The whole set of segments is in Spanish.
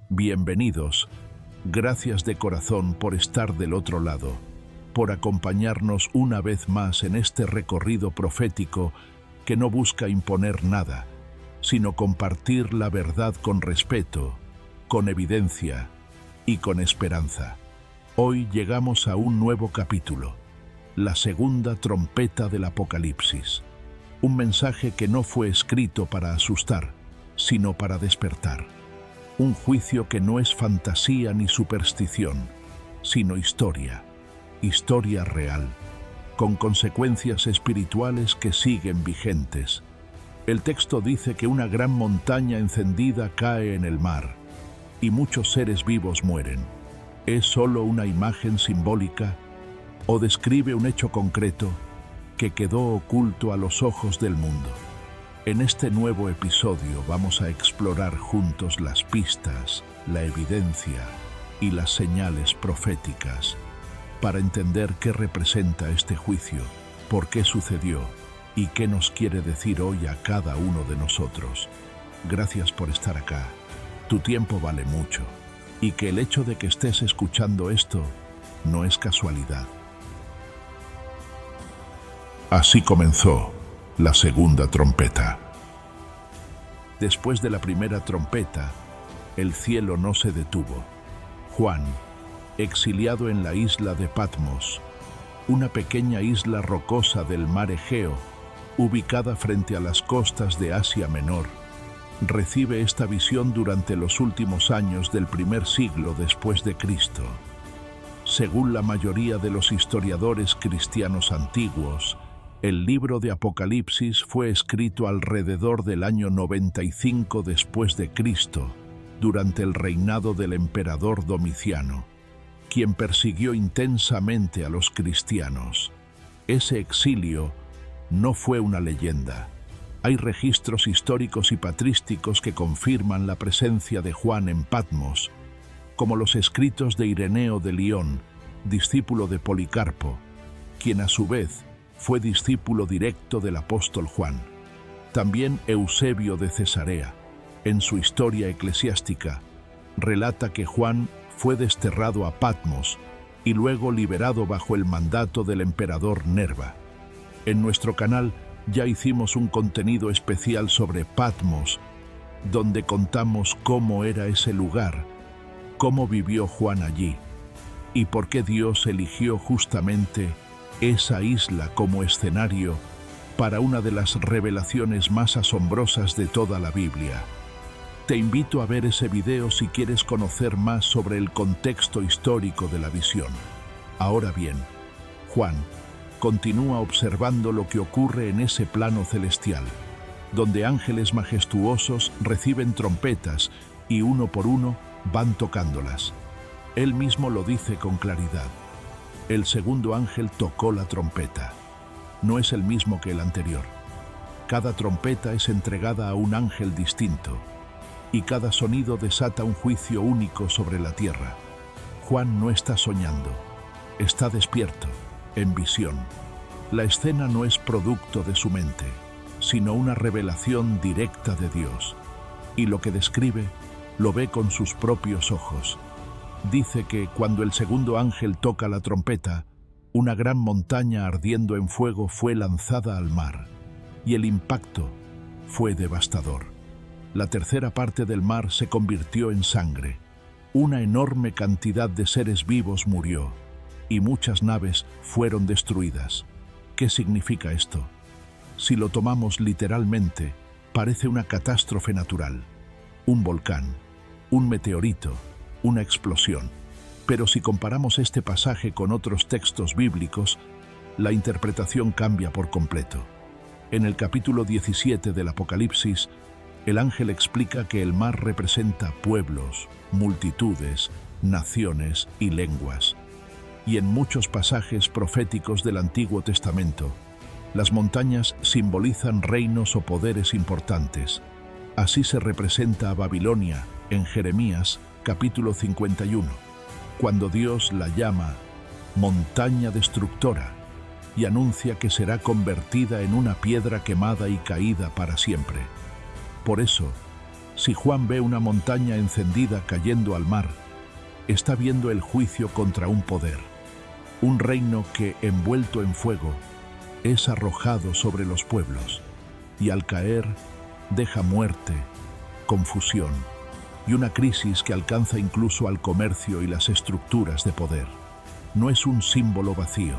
Bienvenidos. Gracias de corazón por estar del otro lado, por acompañarnos una vez más en este recorrido profético que no busca imponer nada, sino compartir la verdad con respeto, con evidencia y con esperanza. Hoy llegamos a un nuevo capítulo, la segunda trompeta del Apocalipsis. Un mensaje que no fue escrito para asustar, sino para despertar. Un juicio que no es fantasía ni superstición, sino historia real, con consecuencias espirituales que siguen vigentes. El texto dice que una gran montaña encendida cae en el mar y muchos seres vivos mueren. ¿Es solo una imagen simbólica o describe un hecho concreto que quedó oculto a los ojos del mundo? En este nuevo episodio vamos a explorar juntos las pistas, la evidencia y las señales proféticas para entender qué representa este juicio, por qué sucedió y qué nos quiere decir hoy a cada uno de nosotros. Gracias por estar acá. Tu tiempo vale mucho y que el hecho de que estés escuchando esto no es casualidad. Así comenzó la segunda trompeta. Después de la primera trompeta, el cielo no se detuvo. Juan, exiliado en la isla de Patmos, una pequeña isla rocosa del mar Egeo, ubicada frente a las costas de Asia Menor, recibe esta visión durante los últimos años del primer siglo después de Cristo. Según la mayoría de los historiadores cristianos antiguos, el libro de Apocalipsis fue escrito alrededor del año 95 después de Cristo, durante el reinado del emperador Domiciano, quien persiguió intensamente a los cristianos. Ese exilio no fue una leyenda. Hay registros históricos y patrísticos que confirman la presencia de Juan en Patmos, como los escritos de Ireneo de Lión, discípulo de Policarpo, quien a su vez fue discípulo directo del apóstol Juan. También Eusebio de Cesarea, en su historia eclesiástica, relata que Juan fue desterrado a Patmos y luego liberado bajo el mandato del emperador Nerva. En nuestro canal ya hicimos un contenido especial sobre Patmos, donde contamos cómo era ese lugar, cómo vivió Juan allí y por qué Dios eligió justamente esa isla como escenario para una de las revelaciones más asombrosas de toda la Biblia. Te invito a ver ese video si quieres conocer más sobre el contexto histórico de la visión. Ahora bien, Juan continúa observando lo que ocurre en ese plano celestial, donde ángeles majestuosos reciben trompetas y uno por uno van tocándolas. Él mismo lo dice con claridad. El segundo ángel tocó la trompeta. No es el mismo que el anterior. Cada trompeta es entregada a un ángel distinto, y cada sonido desata un juicio único sobre la tierra. Juan no está soñando, está despierto, en visión. La escena no es producto de su mente, sino una revelación directa de Dios. Y lo que describe, lo ve con sus propios ojos. Dice que cuando el segundo ángel toca la trompeta, una gran montaña ardiendo en fuego fue lanzada al mar, y el impacto fue devastador. La tercera parte del mar se convirtió en sangre. Una enorme cantidad de seres vivos murió, y muchas naves fueron destruidas. ¿Qué significa esto? Si lo tomamos literalmente, parece una catástrofe natural, un volcán, un meteorito, una explosión. Pero si comparamos este pasaje con otros textos bíblicos, la interpretación cambia por completo. En el capítulo 17 del Apocalipsis, el ángel explica que el mar representa pueblos, multitudes, naciones y lenguas. Y en muchos pasajes proféticos del Antiguo Testamento, las montañas simbolizan reinos o poderes importantes. Así se representa a Babilonia en Jeremías, capítulo 51, cuando Dios la llama montaña destructora y anuncia que será convertida en una piedra quemada y caída para siempre. Por eso, Si Juan ve una montaña encendida cayendo al mar, está viendo el juicio contra un poder, un reino que, envuelto en fuego, es arrojado sobre los pueblos y al caer deja muerte, confusión y una crisis que alcanza incluso al comercio y las estructuras de poder. No es un símbolo vacío,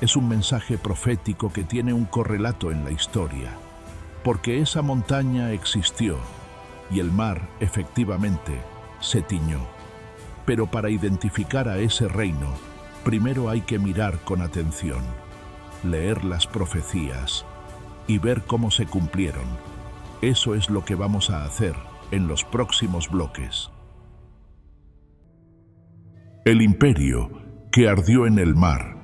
es un mensaje profético que tiene un correlato en la historia, porque esa montaña existió y el mar, efectivamente, se tiñó. Pero para identificar a ese reino, primero hay que mirar con atención, leer las profecías y ver cómo se cumplieron. Eso es lo que vamos a hacer en los próximos bloques. El imperio que ardió en el mar.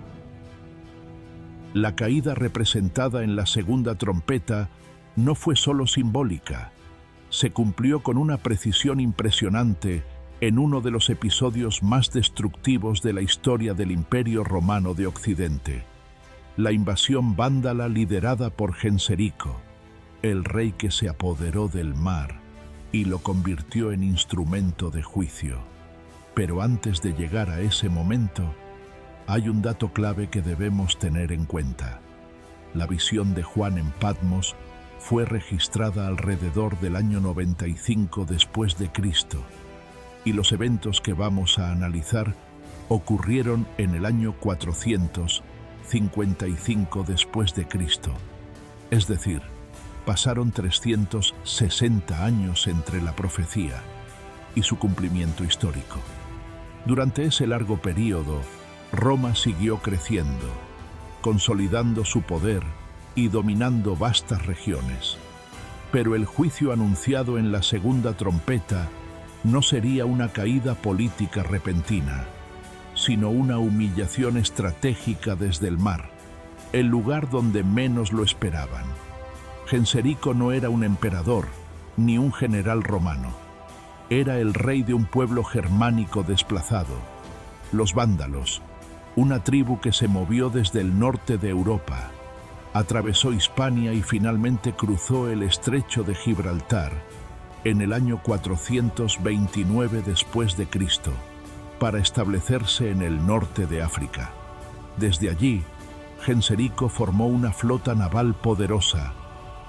La caída representada en la segunda trompeta no fue solo simbólica, se cumplió con una precisión impresionante en uno de los episodios más destructivos de la historia del Imperio Romano de Occidente, la invasión vándala liderada por Genserico, el rey que se apoderó del mar y lo convirtió en instrumento de juicio. Pero antes de llegar a ese momento, hay un dato clave que debemos tener en cuenta. La visión de Juan en Patmos fue registrada alrededor del año 95 después de Cristo, y los eventos que vamos a analizar ocurrieron en el año 455 después de Cristo. Es decir, pasaron 360 años entre la profecía y su cumplimiento histórico. Durante ese largo período, Roma siguió creciendo, consolidando su poder y dominando vastas regiones. Pero el juicio anunciado en la segunda trompeta no sería una caída política repentina, sino una humillación estratégica desde el mar, el lugar donde menos lo esperaban. Genserico no era un emperador ni un general romano. Era el rey de un pueblo germánico desplazado, los vándalos, una tribu que se movió desde el norte de Europa, atravesó Hispania y finalmente cruzó el estrecho de Gibraltar en el año 429 después de Cristo, para establecerse en el norte de África. Desde allí, Genserico formó una flota naval poderosa,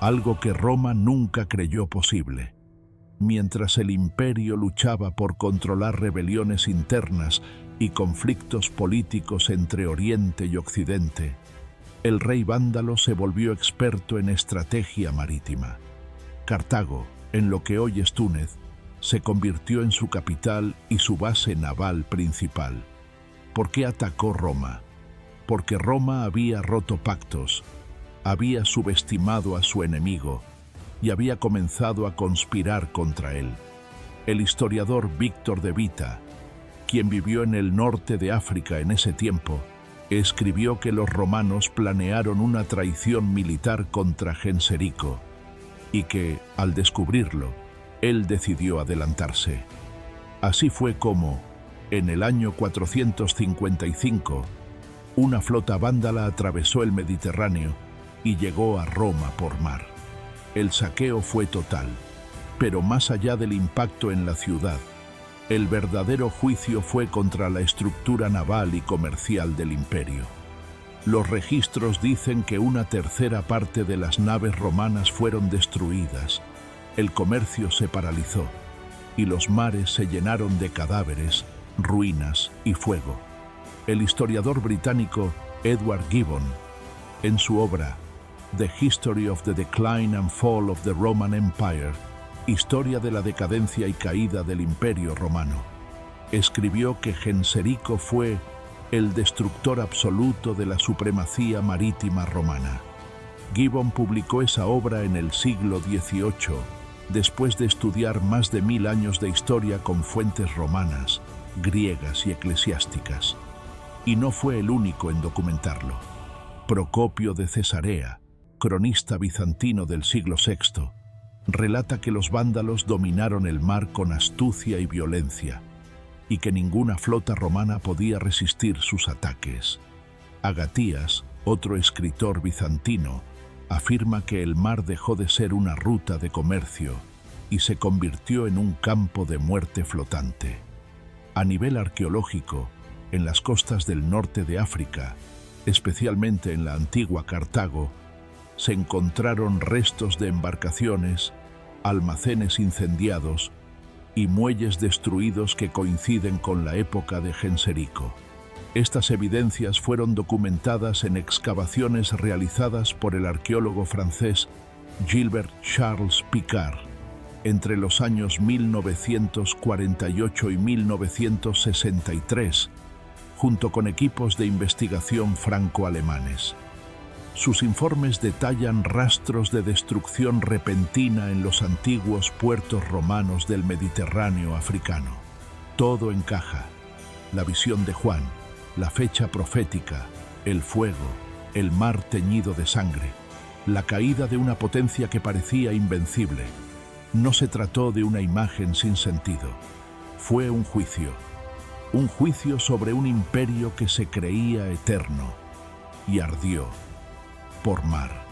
algo que Roma nunca creyó posible. Mientras el imperio luchaba por controlar rebeliones internas y conflictos políticos entre Oriente y Occidente, el rey vándalo se volvió experto en estrategia marítima. Cartago, en lo que hoy es Túnez, se convirtió en su capital y su base naval principal. ¿Por qué atacó Roma? Porque Roma había roto pactos, había subestimado a su enemigo y había comenzado a conspirar contra él. El historiador Víctor de Vita, quien vivió en el norte de África en ese tiempo, escribió que los romanos planearon una traición militar contra Genserico y que, al descubrirlo, él decidió adelantarse. Así fue como, en el año 455, una flota vándala atravesó el Mediterráneo y llegó a Roma por mar. El saqueo fue total, pero más allá del impacto en la ciudad, el verdadero juicio fue contra la estructura naval y comercial del imperio. Los registros dicen que una tercera parte de las naves romanas fueron destruidas, el comercio se paralizó y los mares se llenaron de cadáveres, ruinas y fuego. El historiador británico Edward Gibbon, en su obra The History of the Decline and Fall of the Roman Empire, Historia de la decadencia y caída del Imperio Romano, escribió que Genserico fue el destructor absoluto de la supremacía marítima romana. Gibbon publicó esa obra en el siglo XVIII, después de estudiar más de 1000 años de historia con fuentes romanas, griegas y eclesiásticas. Y no fue el único en documentarlo. Procopio de Cesarea, cronista bizantino del siglo VI, relata que los vándalos dominaron el mar con astucia y violencia, y que ninguna flota romana podía resistir sus ataques. Agatías, otro escritor bizantino, afirma que el mar dejó de ser una ruta de comercio y se convirtió en un campo de muerte flotante. A nivel arqueológico, en las costas del norte de África, especialmente en la antigua Cartago, se encontraron restos de embarcaciones, almacenes incendiados y muelles destruidos que coinciden con la época de Genserico. Estas evidencias fueron documentadas en excavaciones realizadas por el arqueólogo francés Gilbert Charles Picard entre los años 1948 y 1963, junto con equipos de investigación franco-alemanes. Sus informes detallan rastros de destrucción repentina en los antiguos puertos romanos del Mediterráneo africano. Todo encaja: la visión de Juan, la fecha profética, el fuego, el mar teñido de sangre, la caída de una potencia que parecía invencible. No se trató de una imagen sin sentido. Fue un juicio sobre un imperio que se creía eterno y ardió por mar.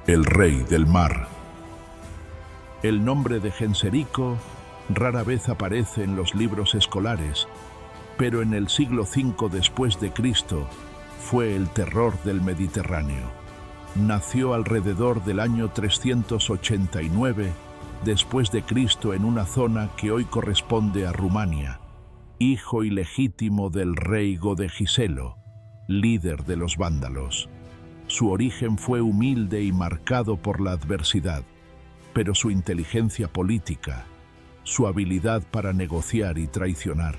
El rey del mar. El nombre de Genserico rara vez aparece en los libros escolares, pero en el siglo V después de Cristo fue el terror del Mediterráneo. Nació alrededor del año 389 después de Cristo en una zona que hoy corresponde a Rumania, hijo ilegítimo del rey Godegiselo, líder de los vándalos. Su origen fue humilde y marcado por la adversidad, pero su inteligencia política, su habilidad para negociar y traicionar,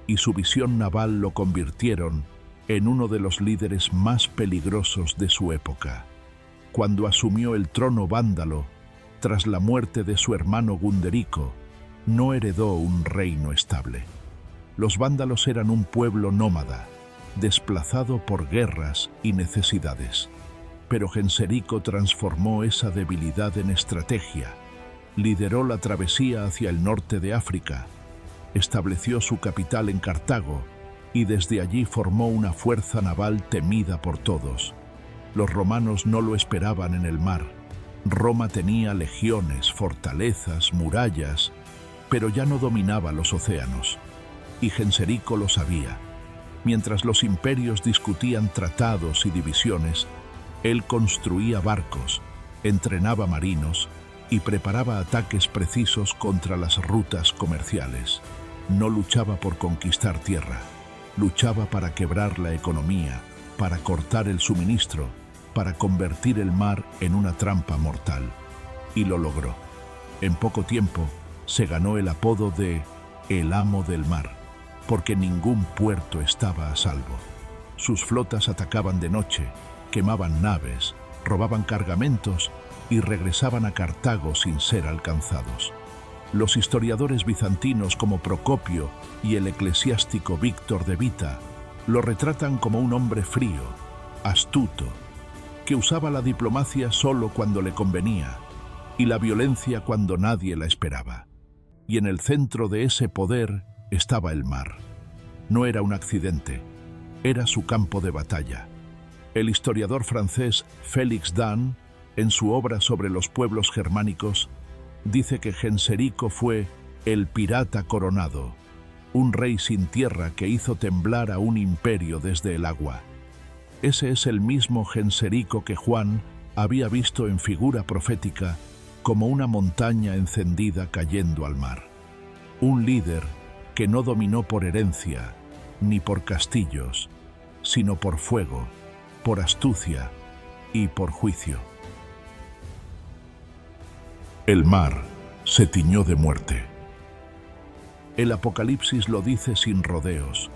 y su visión naval lo convirtieron en uno de los líderes más peligrosos de su época. Cuando asumió el trono vándalo, tras la muerte de su hermano Gunderico, no heredó un reino estable. Los vándalos eran un pueblo nómada, desplazado por guerras y necesidades. Pero Genserico transformó esa debilidad en estrategia, lideró la travesía hacia el norte de África, estableció su capital en Cartago y desde allí formó una fuerza naval temida por todos. Los romanos no lo esperaban en el mar. Roma tenía legiones, fortalezas, murallas, pero ya no dominaba los océanos. Y Genserico lo sabía. Mientras los imperios discutían tratados y divisiones, él construía barcos, entrenaba marinos y preparaba ataques precisos contra las rutas comerciales. No luchaba por conquistar tierra, luchaba para quebrar la economía, para cortar el suministro, para convertir el mar en una trampa mortal. Y lo logró. En poco tiempo se ganó el apodo de el amo del mar, porque ningún puerto estaba a salvo. Sus flotas atacaban de noche, quemaban naves, robaban cargamentos y regresaban a Cartago sin ser alcanzados. Los historiadores bizantinos como Procopio y el eclesiástico Víctor de Vita lo retratan como un hombre frío, astuto, que usaba la diplomacia solo cuando le convenía y la violencia cuando nadie la esperaba. Y en el centro de ese poder estaba el mar. No era un accidente, era su campo de batalla. El historiador francés Félix Dan, en su obra sobre los pueblos germánicos, dice que Genserico fue el pirata coronado, un rey sin tierra que hizo temblar a un imperio desde el agua. Ese es el mismo Genserico que Juan había visto en figura profética como una montaña encendida cayendo al mar. Un líder que no dominó por herencia, ni por castillos, sino por fuego, por astucia y por juicio. El mar se tiñó de muerte. El Apocalipsis lo dice sin rodeos.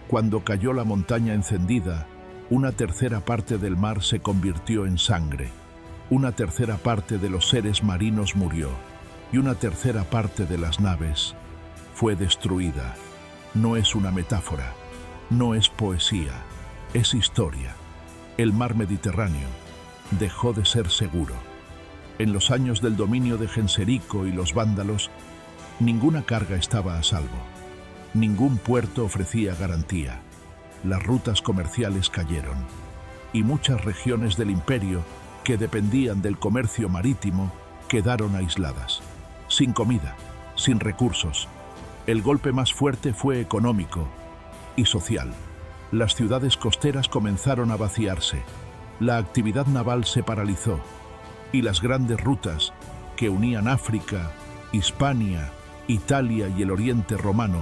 Cuando cayó la montaña encendida, una tercera parte del mar se convirtió en sangre, una tercera parte de los seres marinos murió, y una tercera parte de las naves fue destruida. No es una metáfora, no es poesía, es historia. El mar Mediterráneo dejó de ser seguro. En los años del dominio de Genserico y los vándalos, ninguna carga estaba a salvo. Ningún puerto ofrecía garantía. Las rutas comerciales cayeron, y muchas regiones del imperio que dependían del comercio marítimo quedaron aisladas, sin comida, sin recursos. El golpe más fuerte fue económico y social. Las ciudades costeras comenzaron a vaciarse, la actividad naval se paralizó y las grandes rutas que unían África, Hispania, Italia y el Oriente romano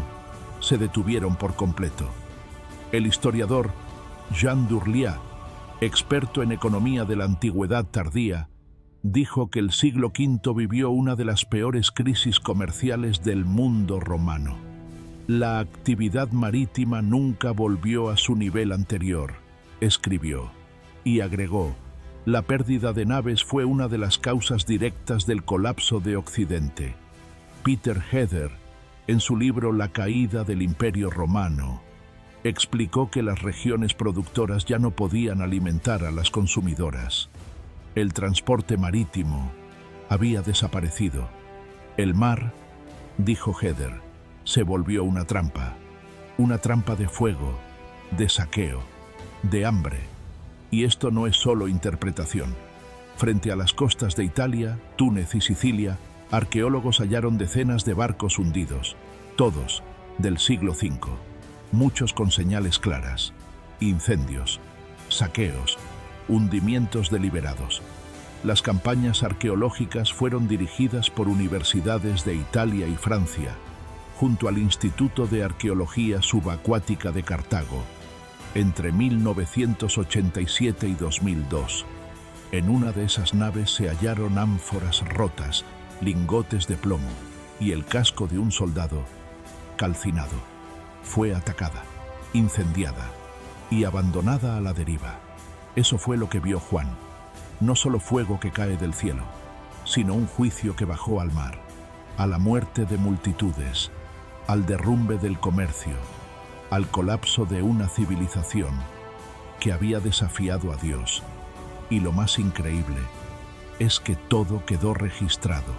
se detuvieron por completo. El historiador Jean d'Urliat, experto en economía de la antigüedad tardía, dijo que el siglo V vivió una de las peores crisis comerciales del mundo romano. La actividad marítima nunca volvió a su nivel anterior, escribió, y agregó, la pérdida de naves fue una de las causas directas del colapso de Occidente. Peter Heather, en su libro La caída del Imperio Romano, explicó que las regiones productoras ya no podían alimentar a las consumidoras. El transporte marítimo había desaparecido. El mar, dijo Heather, se volvió una trampa de fuego, de saqueo, de hambre. Y esto no es solo interpretación. Frente a las costas de Italia, Túnez y Sicilia, arqueólogos hallaron decenas de barcos hundidos, todos del siglo V, muchos con señales claras, incendios, saqueos, hundimientos deliberados. Las campañas arqueológicas fueron dirigidas por universidades de Italia y Francia, junto al Instituto de Arqueología Subacuática de Cartago, entre 1987 y 2002. En una de esas naves se hallaron ánforas rotas, lingotes de plomo y el casco de un soldado calcinado. Fue atacada, incendiada y abandonada a la deriva. Eso fue lo que vio Juan. No solo fuego que cae del cielo, sino un juicio que bajó al mar, a la muerte de multitudes, al derrumbe del comercio, al colapso de una civilización que había desafiado a Dios. Y lo más increíble es que todo quedó registrado.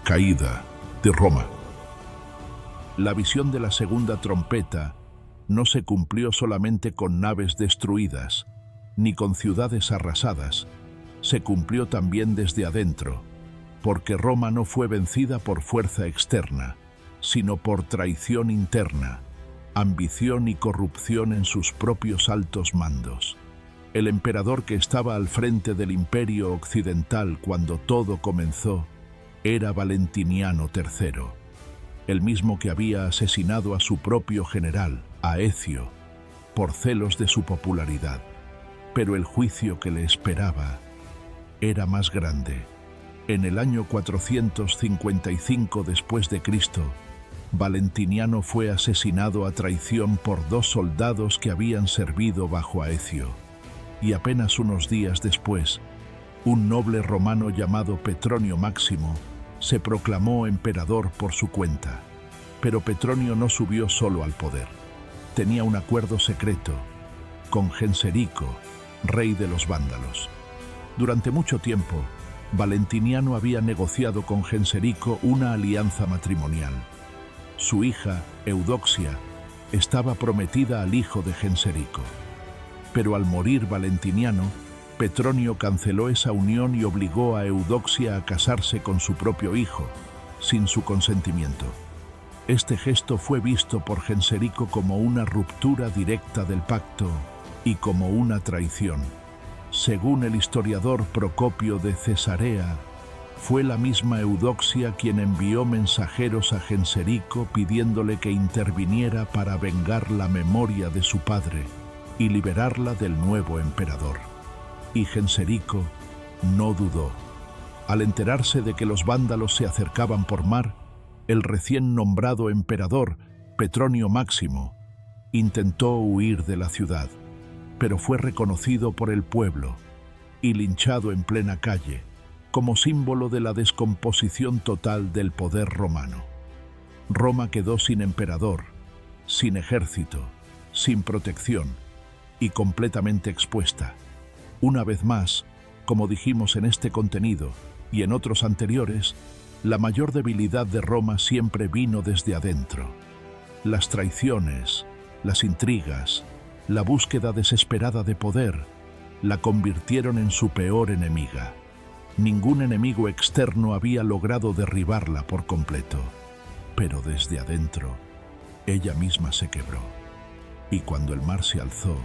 Caída de Roma. La visión de la segunda trompeta no se cumplió solamente con naves destruidas, ni con ciudades arrasadas, se cumplió también desde adentro, porque Roma no fue vencida por fuerza externa, sino por traición interna, ambición y corrupción en sus propios altos mandos. El emperador que estaba al frente del imperio occidental cuando todo comenzó era Valentiniano III, el mismo que había asesinado a su propio general, Aecio, por celos de su popularidad. Pero el juicio que le esperaba era más grande. En el año 455 después de Cristo, Valentiniano fue asesinado a traición por 2 soldados que habían servido bajo Aecio. Y apenas unos días después, un noble romano llamado Petronio Máximo se proclamó emperador por su cuenta. Pero Petronio no subió solo al poder. Tenía un acuerdo secreto con Genserico, rey de los vándalos. Durante mucho tiempo, Valentiniano había negociado con Genserico una alianza matrimonial. Su hija, Eudoxia, estaba prometida al hijo de Genserico. Pero al morir Valentiniano, Petronio canceló esa unión y obligó a Eudoxia a casarse con su propio hijo, sin su consentimiento. Este gesto fue visto por Genserico como una ruptura directa del pacto y como una traición. Según el historiador Procopio de Cesarea, fue la misma Eudoxia quien envió mensajeros a Genserico pidiéndole que interviniera para vengar la memoria de su padre y liberarla del nuevo emperador. Y Genserico no dudó. Al enterarse de que los vándalos se acercaban por mar, el recién nombrado emperador, Petronio Máximo, intentó huir de la ciudad, pero fue reconocido por el pueblo y linchado en plena calle, como símbolo de la descomposición total del poder romano. Roma quedó sin emperador, sin ejército, sin protección y completamente expuesta. Una vez más, como dijimos en este contenido y en otros anteriores, la mayor debilidad de Roma siempre vino desde adentro. Las traiciones, las intrigas, la búsqueda desesperada de poder la convirtieron en su peor enemiga. Ningún enemigo externo había logrado derribarla por completo, pero desde adentro, ella misma se quebró. Y cuando el mar se alzó,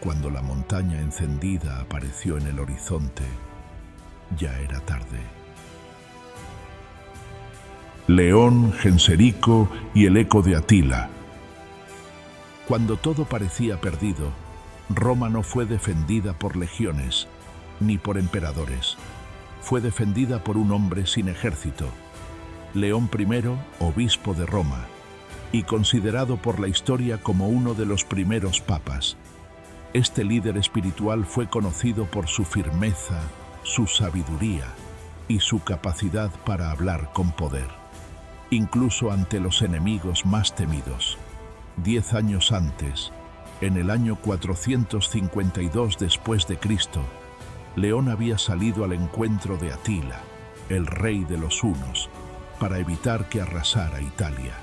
cuando la montaña encendida apareció en el horizonte, ya era tarde. León, Genserico y el eco de Atila. Cuando todo parecía perdido, Roma no fue defendida por legiones, ni por emperadores. Fue defendida por un hombre sin ejército, León I, obispo de Roma, y considerado por la historia como uno de los primeros papas. Este líder espiritual fue conocido por su firmeza, su sabiduría y su capacidad para hablar con poder, incluso ante los enemigos más temidos. 10 años antes, en el año 452 después de Cristo, León había salido al encuentro de Atila, el rey de los hunos, para evitar que arrasara Italia.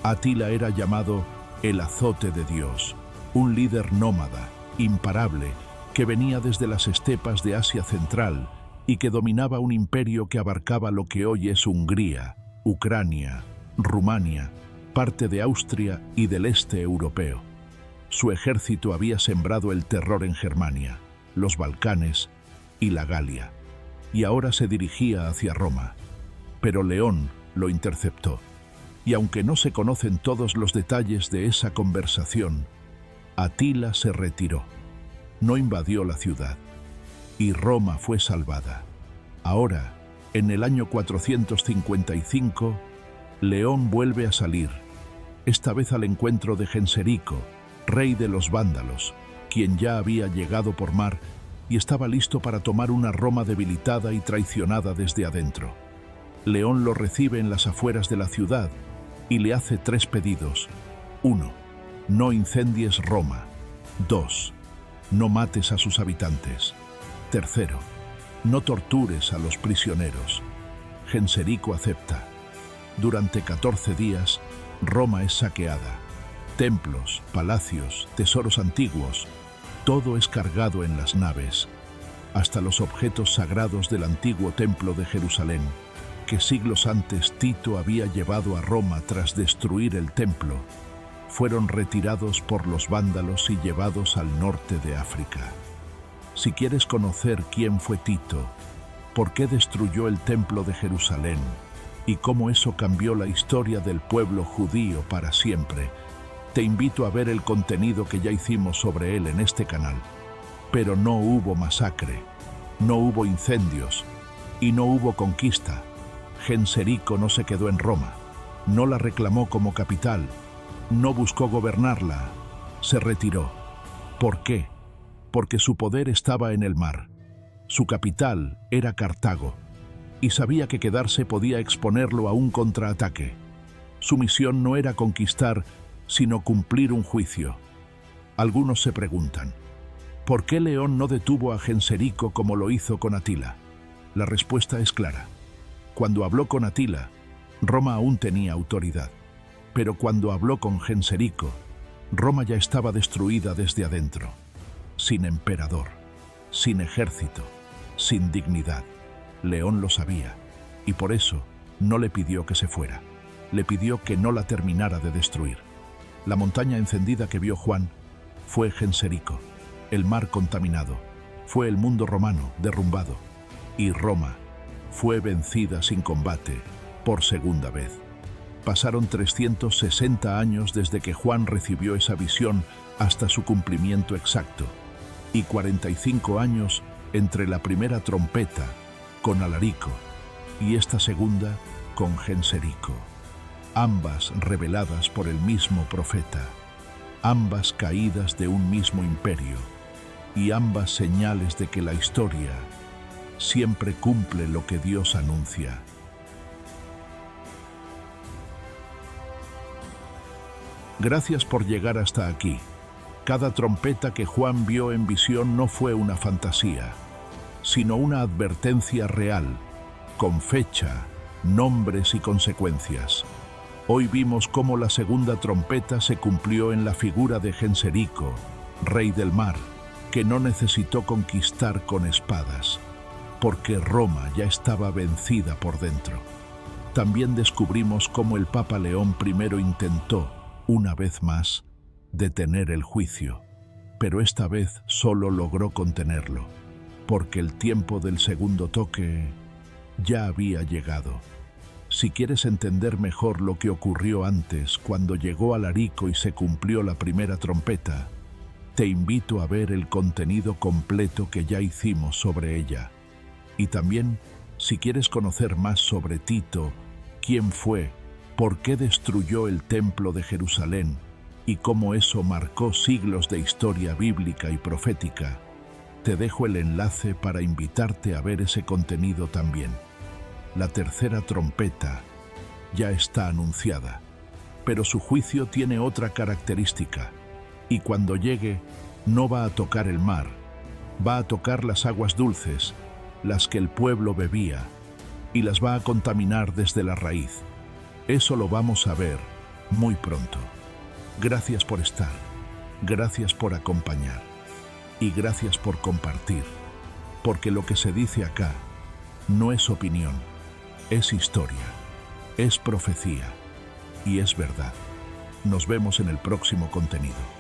Atila era llamado el azote de Dios, un líder nómada, imparable, que venía desde las estepas de Asia Central y que dominaba un imperio que abarcaba lo que hoy es Hungría, Ucrania, Rumania, parte de Austria y del este europeo. Su ejército había sembrado el terror en Germania, los Balcanes y la Galia, y ahora se dirigía hacia Roma. Pero León lo interceptó, y aunque no se conocen todos los detalles de esa conversación, Atila se retiró, no invadió la ciudad, y Roma fue salvada. Ahora, en el año 455, León vuelve a salir, esta vez al encuentro de Genserico, rey de los vándalos, quien ya había llegado por mar y estaba listo para tomar una Roma debilitada y traicionada desde adentro. León lo recibe en las afueras de la ciudad y le hace 3 pedidos. 1. No incendies Roma. 2. No mates a sus habitantes. 3. No tortures a los prisioneros. Genserico acepta. Durante 14 días, Roma es saqueada. Templos, palacios, tesoros antiguos, todo es cargado en las naves, hasta los objetos sagrados del antiguo templo de Jerusalén, que siglos antes Tito había llevado a Roma tras destruir el templo, fueron retirados por los vándalos y llevados al norte de África. Si quieres conocer quién fue Tito, por qué destruyó el templo de Jerusalén y cómo eso cambió la historia del pueblo judío para siempre, te invito a ver el contenido que ya hicimos sobre él en este canal. Pero no hubo masacre, no hubo incendios y no hubo conquista. Genserico no se quedó en Roma, no la reclamó como capital, no buscó gobernarla, se retiró. ¿Por qué? Porque su poder estaba en el mar. Su capital era Cartago y sabía que quedarse podía exponerlo a un contraataque. Su misión no era conquistar, sino cumplir un juicio. Algunos se preguntan, ¿por qué León no detuvo a Genserico como lo hizo con Atila? La respuesta es clara. Cuando habló con Atila, Roma aún tenía autoridad, pero cuando habló con Genserico, Roma ya estaba destruida desde adentro, sin emperador, sin ejército, sin dignidad. León lo sabía, y por eso no le pidió que se fuera, le pidió que no la terminara de destruir. La montaña encendida que vio Juan fue Genserico, el mar contaminado, fue el mundo romano derrumbado, y Roma fue vencida sin combate por segunda vez. Pasaron 360 años desde que Juan recibió esa visión hasta su cumplimiento exacto, y 45 años entre la primera trompeta con Alarico y esta segunda con Genserico, ambas reveladas por el mismo profeta, ambas caídas de un mismo imperio y ambas señales de que la historia siempre cumple lo que Dios anuncia. Gracias por llegar hasta aquí. Cada trompeta que Juan vio en visión no fue una fantasía, sino una advertencia real, con fecha, nombres y consecuencias. Hoy vimos cómo la segunda trompeta se cumplió en la figura de Genserico, rey del mar, que no necesitó conquistar con espadas, porque Roma ya estaba vencida por dentro. También descubrimos cómo el Papa León I intentó, una vez más, detener el juicio, pero esta vez solo logró contenerlo, porque el tiempo del segundo toque ya había llegado. Si quieres entender mejor lo que ocurrió antes, cuando llegó Alarico y se cumplió la primera trompeta, te invito a ver el contenido completo que ya hicimos sobre ella. Y también, si quieres conocer más sobre Tito, quién fue, por qué destruyó el templo de Jerusalén y cómo eso marcó siglos de historia bíblica y profética, te dejo el enlace para invitarte a ver ese contenido también. La tercera trompeta ya está anunciada, pero su juicio tiene otra característica, y cuando llegue no va a tocar el mar, va a tocar las aguas dulces, las que el pueblo bebía, y las va a contaminar desde la raíz. Eso lo vamos a ver muy pronto. Gracias por estar, gracias por acompañar, y gracias por compartir, porque lo que se dice acá no es opinión, es historia, es profecía y es verdad. Nos vemos en el próximo contenido.